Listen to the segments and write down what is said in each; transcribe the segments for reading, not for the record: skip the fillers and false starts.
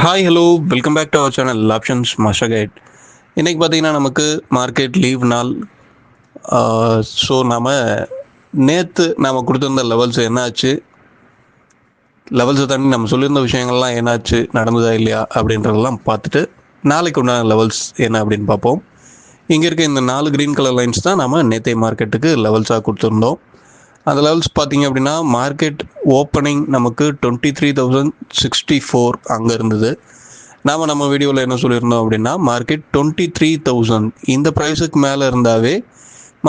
Hi hello welcome back to our channel Options Master Guide. இன்றைக்கி பார்த்தீங்கன்னா நமக்கு market leave நாள். ஸோ நேற்று நாம் கொடுத்துருந்த லெவல்ஸ் என்னாச்சு, லெவல்ஸை தாண்டி நம்ம சொல்லியிருந்த விஷயங்கள்லாம் என்னாச்சு, நடந்ததா இல்லையா அப்படின்றதெல்லாம் பார்த்துட்டு நாளைக்கு உண்டான லெவல்ஸ் என்ன அப்படின்னு பார்ப்போம். இங்கே இருக்க இந்த 4 க்ரீன் கலர் லைன்ஸ் தான் நம்ம நேற்றைய மார்க்கெட்டுக்கு லெவல்ஸாக கொடுத்துருந்தோம். அந்த லெவல்ஸ் பார்த்திங்க அப்படின்னா மார்க்கெட் ஓப்பனிங் நமக்கு 23,064 அங்கே இருந்தது. நம்ம வீடியோவில் என்ன சொல்லியிருந்தோம் அப்படின்னா மார்க்கெட் 23,000 இந்த ப்ரைஸுக்கு மேலே இருந்தாவே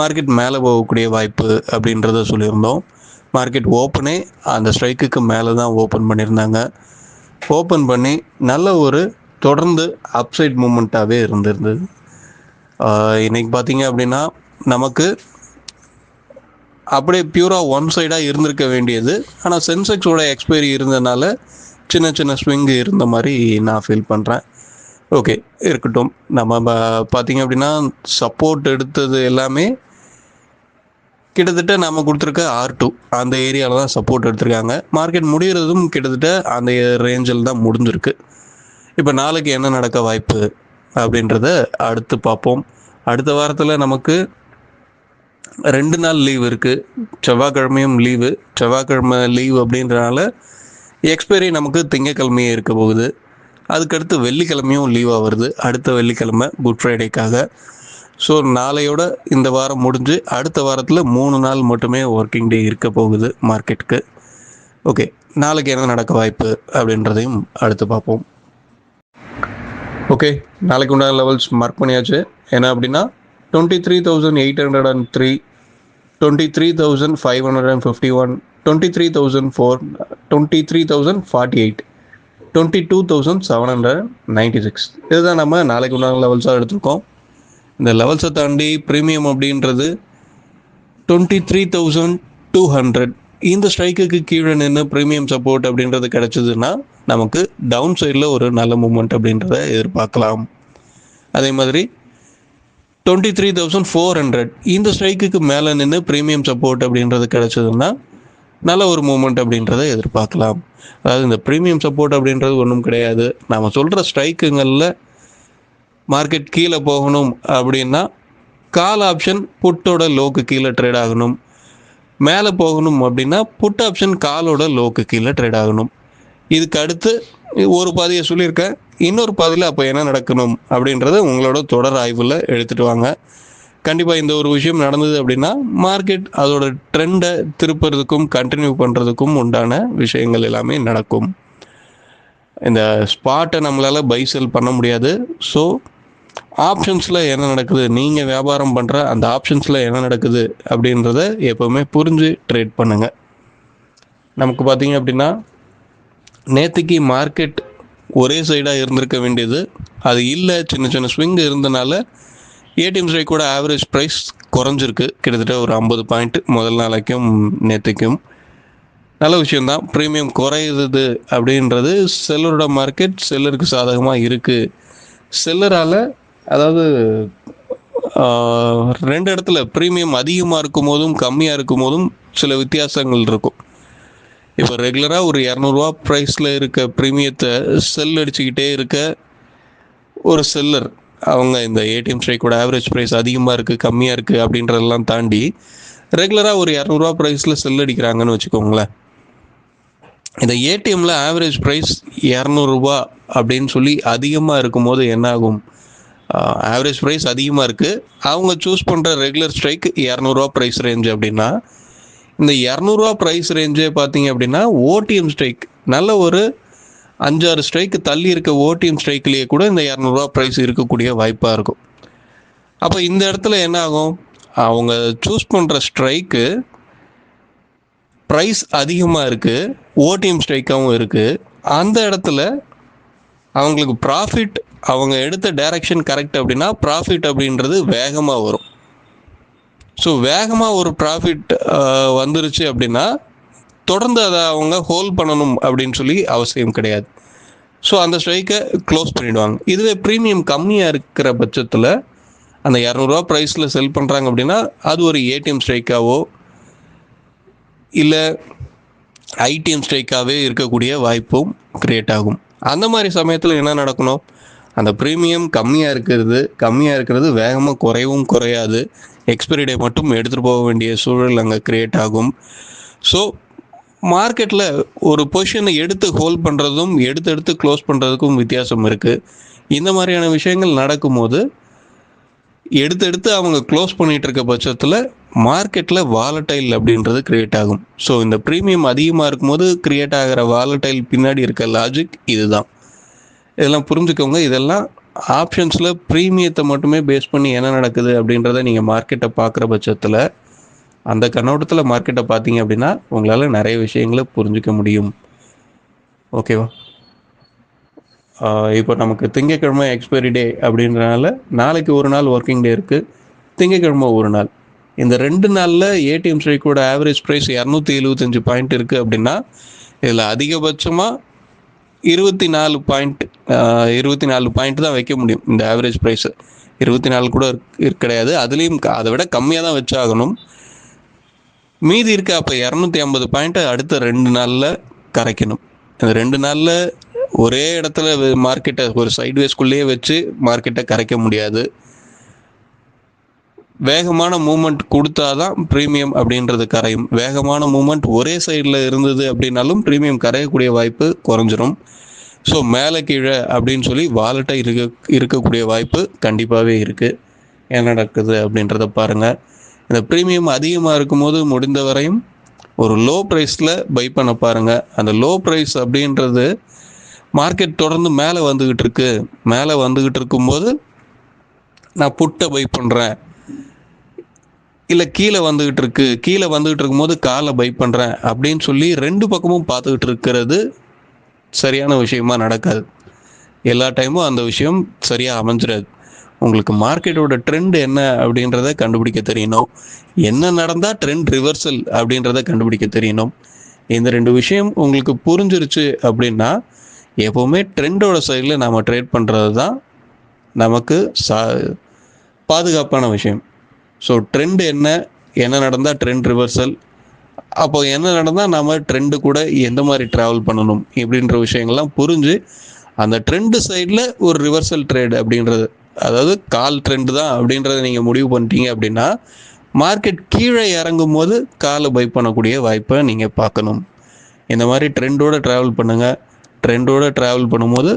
மார்க்கெட் மேலே போகக்கூடிய வாய்ப்பு அப்படின்றத சொல்லியிருந்தோம். மார்க்கெட் ஓப்பனே அந்த ஸ்ட்ரைக்குக்கு மேலே தான் ஓப்பன் பண்ணியிருந்தாங்க. ஓப்பன் பண்ணி நல்ல ஒரு தொடர்ந்து அப்சைட் மூமெண்ட்டாகவே இருந்திருந்தது. இன்றைக்கி பார்த்திங்க அப்படின்னா நமக்கு அப்படியே பியூராக ஒன் சைடாக இருந்திருக்க வேண்டியது. ஆனால் சென்செக்ஸோட எக்ஸ்பைரி இருந்ததுனால சின்ன சின்ன ஸ்விங்கு இருந்த மாதிரி நான் ஃபீல் பண்ணுறேன். ஓகே, இருக்கட்டும். நம்ம பார்த்திங்க அப்படின்னா சப்போர்ட் எடுத்தது எல்லாமே கிட்டத்தட்ட நம்ம கொடுத்துருக்க R2 அந்த ஏரியாவில் தான் சப்போர்ட் எடுத்திருக்காங்க. மார்க்கெட் முடிகிறதும் கிட்டத்தட்ட அந்த ரேஞ்சில் தான் முடிஞ்சிருக்கு. இப்போ நாளைக்கு என்ன நடக்க வாய்ப்பு அப்படின்றத அடுத்து பார்ப்போம். அடுத்த வாரத்தில் நமக்கு 2 நாள் லீவ் இருக்குது. செவ்வாய்க்கிழமையும் லீவு. செவ்வாய்க்கிழமை லீவ் அப்படின்றனால எக்ஸ்பைரி நமக்கு திங்கக்கிழமையே இருக்க போகுது. அதுக்கடுத்து வெள்ளிக்கிழமையும் லீவாக வருது. அடுத்த வெள்ளிக்கிழமை குட் ஃப்ரைடேக்காக. ஸோ நாளையோட இந்த வாரம் முடிஞ்சு அடுத்த வாரத்தில் 3 நாள் மட்டுமே ஒர்க்கிங் டே இருக்க போகுது மார்க்கெட்டுக்கு. ஓகே, நாளைக்கு என்ன நடக்க வாய்ப்பு அப்படின்றதையும் அடுத்து பார்ப்போம். ஓகே, நாளைக்கு உண்டான லெவல்ஸ் மார்க் பண்ணியாச்சு. என்ன அப்படின்னா 23,803, 23,551, 23,004, 23,048, 22,796 இதுதான் நம்ம நாளைக்கு உண்டான லெவல்ஸாக எடுத்திருக்கோம். இந்த லெவல்ஸை தாண்டி ப்ரீமியம் அப்படின்றது 23,200 இந்த ஸ்ட்ரைக்குக்கு கீழே நின்று ப்ரீமியம் சப்போர்ட் அப்படின்றது கிடச்சிதுன்னா நமக்கு டவுன் சைடில் ஒரு நல்ல மூமெண்ட் அப்படின்றத எதிர்பார்க்கலாம். அதே மாதிரி 23,400 இந்த ஸ்ட்ரைக்குக்கு மேலே நின்று ப்ரீமியம் சப்போர்ட் அப்படின்றது கிடச்சதுன்னா நல்ல ஒரு மூமெண்ட் அப்படின்றத எதிர்பார்க்கலாம். அதாவது இந்த ப்ரீமியம் சப்போர்ட் அப்படின்றது ஒன்றும் கிடையாது. நம்ம சொல்கிற ஸ்ட்ரைக்குங்களில் மார்க்கெட் கீழே போகணும் அப்படின்னா கால் ஆப்ஷன் புட்டோட லோக்கு கீழே ட்ரேட் ஆகணும். மேலே போகணும் அப்படின்னா புட் ஆப்ஷன் காலோட லோக்கு கீழே ட்ரேட் ஆகணும். இதுக்கு அடுத்து ஒரு பாதியை சொல்லியிருக்கேன். இன்னொரு பாதியில் அப்போ என்ன நடக்கணும் அப்படின்றத உங்களோட தொடர் ஆய்வில் எடுத்துகிட்டு வாங்க. கண்டிப்பாக இந்த ஒரு விஷயம் நடந்தது அப்படின்னா மார்க்கெட் அதோட ட்ரெண்டை திருப்புறதுக்கும் கண்டினியூ பண்ணுறதுக்கும் உண்டான விஷயங்கள் எல்லாமே நடக்கும். இந்த ஸ்பாட்டை நம்மளால் பை செல் பண்ண முடியாது. ஸோ ஆப்ஷன்ஸில் என்ன நடக்குது, நீங்கள் வியாபாரம் பண்ணுற அந்த ஆப்ஷன்ஸில் என்ன நடக்குது அப்படின்றத எப்போவுமே புரிஞ்சு ட்ரேட் பண்ணுங்கள். நமக்கு பார்த்திங்க அப்படின்னா நேற்றுக்கு மார்க்கெட் ஒரே சைடாக இருந்திருக்க வேண்டியது, அது இல்லை. சின்ன சின்ன ஸ்விங் இருந்தனால ஏடிஎம் ஸ்ட்ரைக்கோட ஆவரேஜ் ப்ரைஸ் குறைஞ்சிருக்கு. கிட்டத்தட்ட ஒரு 50 பாயிண்ட் முதல் நாளைக்கும் நேற்றுக்கும். நல்ல விஷயந்தான். ப்ரீமியம் குறையுது அப்படின்றது செல்லரோட மார்க்கெட் செல்லருக்கு சாதகமாக இருக்குது. செல்லரால் அதாவது 2 இடத்துல ப்ரீமியம் அதிகமாக இருக்கும் போதும் கம்மியாக இருக்கும் போதும் சில வித்தியாசங்கள் இருக்கும். இப்போ ரெகுலராக ஒரு 200 ப்ரைஸில் இருக்க ப்ரீமியத்தை செல் அடிச்சுக்கிட்டே இருக்க ஒரு செல்லர், அவங்க இந்த ஏடிஎம் ஸ்ட்ரைக்கோட ஆவரேஜ் ப்ரைஸ் அதிகமாக இருக்குது கம்மியாக இருக்குது அப்படின்றதெல்லாம் தாண்டி ரெகுலராக ஒரு 200 ப்ரைஸில் செல் அடிக்கிறாங்கன்னு வச்சுக்கோங்களேன். இந்த ஏடிஎம்மில் ஆவரேஜ் ப்ரைஸ் 200 அப்படின்னு சொல்லி அதிகமாக இருக்கும்போது என்ன ஆகும், ஆவரேஜ் ப்ரைஸ் அதிகமாக இருக்குது, அவங்க சூஸ் பண்ணுற ரெகுலர் ஸ்ட்ரைக் 200 ப்ரைஸ் ரேஞ்ச் அப்படின்னா இந்த 200 ப்ரைஸ் ரேஞ்சே பார்த்தீங்க அப்படின்னா ஓடிஎம் ஸ்ட்ரைக் நல்ல ஒரு 5-6 ஸ்ட்ரைக்கு தள்ளி இருக்க ஓடிஎம் ஸ்ட்ரைக்லேயே கூட இந்த 200 ப்ரைஸ் இருக்கக்கூடிய வாய்ப்பாக இருக்கும். அப்போ இந்த இடத்துல என்ன ஆகும், அவங்க சூஸ் பண்ணுற ஸ்ட்ரைக்கு ப்ரைஸ் அதிகமாக இருக்குது, ஓடிஎம் ஸ்ட்ரைக்காகவும் இருக்குது. அந்த இடத்துல அவங்களுக்கு ப்ராஃபிட், அவங்க எடுத்த டைரக்ஷன் கரெக்ட் அப்படின்னா ப்ராஃபிட் அப்படின்றது வேகமாக வரும். ஸோ வேகமாக ஒரு ப்ராஃபிட் வந்துருச்சு அப்படின்னா தொடர்ந்து அதை அவங்க ஹோல்ட் பண்ணணும் அப்படின்னு சொல்லி அவசியம் கிடையாது. ஸோ அந்த ஸ்ட்ரைக்கை க்ளோஸ் பண்ணிவிடுவாங்க. இதுவே ப்ரீமியம் கம்மியாக இருக்கிற பட்சத்தில் அந்த 200 ப்ரைஸில் செல் பண்ணுறாங்க அப்படின்னா அது ஒரு ஏடிஎம் ஸ்ட்ரைக்காவோ இல்லை ஐடிஎம் ஸ்ட்ரைக்காகவே இருக்கக்கூடிய வாய்ப்பும் க்ரியேட் ஆகும். அந்த மாதிரி சமயத்தில் என்ன நடக்கணும், அந்த ப்ரீமியம் கம்மியாக இருக்கிறது வேகமாக குறையவும் குறையாது. எக்ஸ்பைரி டே மட்டும் எடுத்துகிட்டு போக வேண்டிய சூழல் அங்கே க்ரியேட் ஆகும். ஸோ மார்க்கெட்டில் ஒரு பொசிஷனை எடுத்து ஹோல்ட் பண்ணுறதும் எடுத்து க்ளோஸ் பண்ணுறதுக்கும் வித்தியாசம் இருக்குது. இந்த மாதிரியான விஷயங்கள் நடக்கும்போது எடுத்து அவங்க க்ளோஸ் பண்ணிகிட்டு இருக்க பட்சத்தில் மார்க்கெட்டில் வாலடைல் அப்படின்றது க்ரியேட் ஆகும். ஸோ இந்த ப்ரீமியம் அதிகமாக இருக்கும்போது க்ரியேட் ஆகிற வாலடைல் பின்னாடி இருக்க லாஜிக் இதுதான். இதெல்லாம் புரிஞ்சுக்கோங்க. இதெல்லாம் ஆப்ஷன்ஸில் ப்ரீமியத்தை மட்டுமே பேஸ் பண்ணி என்ன நடக்குது அப்படின்றத நீங்கள் மார்க்கெட்டை பார்க்குற பட்சத்தில், அந்த கண்ணோட்டத்தில் மார்க்கெட்டை பார்த்தீங்க அப்படின்னா உங்களால் நிறைய விஷயங்களை புரிஞ்சிக்க முடியும். ஓகேவா? இப்போ நமக்கு திங்கட்கிழமை எக்ஸ்பைரி டே அப்படின்றனால நாளைக்கு ஒரு நாள் ஒர்க்கிங் டே இருக்குது, திங்கட்கிழமை ஒரு நாள். இந்த 2 நாளில் ஏடிஎம் ஸ்ட்ரைக்கோட ஆவரேஜ் ப்ரைஸ் 275 பாயிண்ட் இருக்குது அப்படின்னா இதில் அதிகபட்சமாக 24 பாயிண்ட் தான் வைக்க முடியும். இந்த ஆவரேஜ் ப்ரைஸு 24 கூட கிடையாது, அதுலேயும் அதை விட கம்மியாக தான் வச்சாகணும். மீதி இருக்க அப்போ 250 பாயிண்ட்டை அடுத்த 2 நாளில் கரைக்கணும். இந்த 2 நாளில் ஒரே இடத்துல மார்க்கெட்டை ஒரு சைட்வேஸ்குள்ளேயே வச்சு மார்க்கெட்டை கரைக்க முடியாது. வேகமான மூமெண்ட் கொடுத்தாதான் ப்ரீமியம் அப்படின்றது கரையும். வேகமான மூமெண்ட் ஒரே சைடில் இருந்தது அப்படின்னாலும் ப்ரீமியம் கரையக்கூடிய வாய்ப்பு குறைஞ்சிரும். ஸோ மேலே கீழே அப்படின்னு சொல்லி வாலட்டை இருக்கக்கூடிய வாய்ப்பு கண்டிப்பாகவே இருக்குது. என்ன நடக்குது அப்படின்றத பாருங்கள். இந்த ப்ரீமியம் அதிகமாக இருக்கும்போது முடிந்த வரையும் ஒரு லோ ப்ரைஸில் பை பண்ண பாருங்கள். அந்த லோ ப்ரைஸ் அப்படின்றது மார்க்கெட் தொடர்ந்து மேலே வந்துக்கிட்டு இருக்கும்போது நான் புட்டை பை பண்ணுறேன், இல்லை கீழே வந்துக்கிட்டு இருக்கும்போது காலை பை பண்ணுறேன் அப்படின்னு சொல்லி 2 பக்கமும் பார்த்துக்கிட்டு இருக்கிறது சரியான விஷயமா நடக்காது. எல்லா டைமும் அந்த விஷயம் சரியாக அமைஞ்சிடாது. உங்களுக்கு மார்க்கெட்டோட ட்ரெண்ட் என்ன அப்படின்றத கண்டுபிடிக்க தெரியணும். என்ன நடந்தால் ட்ரெண்ட் ரிவர்சல் அப்படின்றத கண்டுபிடிக்க தெரியணும். இந்த 2 விஷயம் உங்களுக்கு புரிஞ்சிருச்சு அப்படின்னா எப்போவுமே ட்ரெண்டோட சைடில் நாம் ட்ரேட் பண்ணுறது தான் நமக்கு பாதுகாப்பான விஷயம். ஸோ ட்ரெண்ட் என்ன நடந்தால் ட்ரெண்ட் ரிவர்சல், அப்போ என்ன நடந்தால் நாம் ட்ரெண்டு கூட எந்த மாதிரி ட்ராவல் பண்ணணும் இப்படின்ற விஷயங்கள்லாம் புரிஞ்சு அந்த ட்ரெண்டு சைடில் ஒரு ரிவர்சல் ட்ரேட் அப்படின்றது, அதாவது கால் ட்ரெண்டு தான் அப்படின்றத நீங்கள் முடிவு பண்ணிட்டீங்க அப்படின்னா மார்க்கெட் கீழே இறங்கும் போது காலை பை பண்ணக்கூடிய வாய்ப்பை நீங்கள் பார்க்கணும். இந்த மாதிரி ட்ரெண்டோடு ட்ராவல் பண்ணுங்கள். ட்ரெண்டோடு ட்ராவல் பண்ணும்போது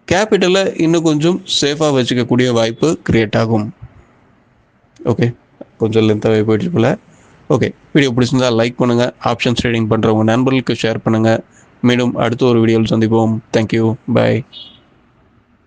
கேபிட்டலை இன்னும் கொஞ்சம் சேஃபாக வச்சுக்கக்கூடிய வாய்ப்பு க்ரியேட் ஆகும். ஓகே, கொஞ்சம் லென்த்தாகவே போயிட்டு போல. ஓகே, வீடியோ பிடிச்சிருந்தால் லைக் பண்ணுங்கள். ஆப்ஷன்ஸ் ட்ரேடிங் பண்ணுறவங்க நண்பர்களுக்கு ஷேர் பண்ணுங்கள். மீண்டும் அடுத்த ஒரு வீடியோவில் சந்திப்போம். தேங்க்யூ, பாய்.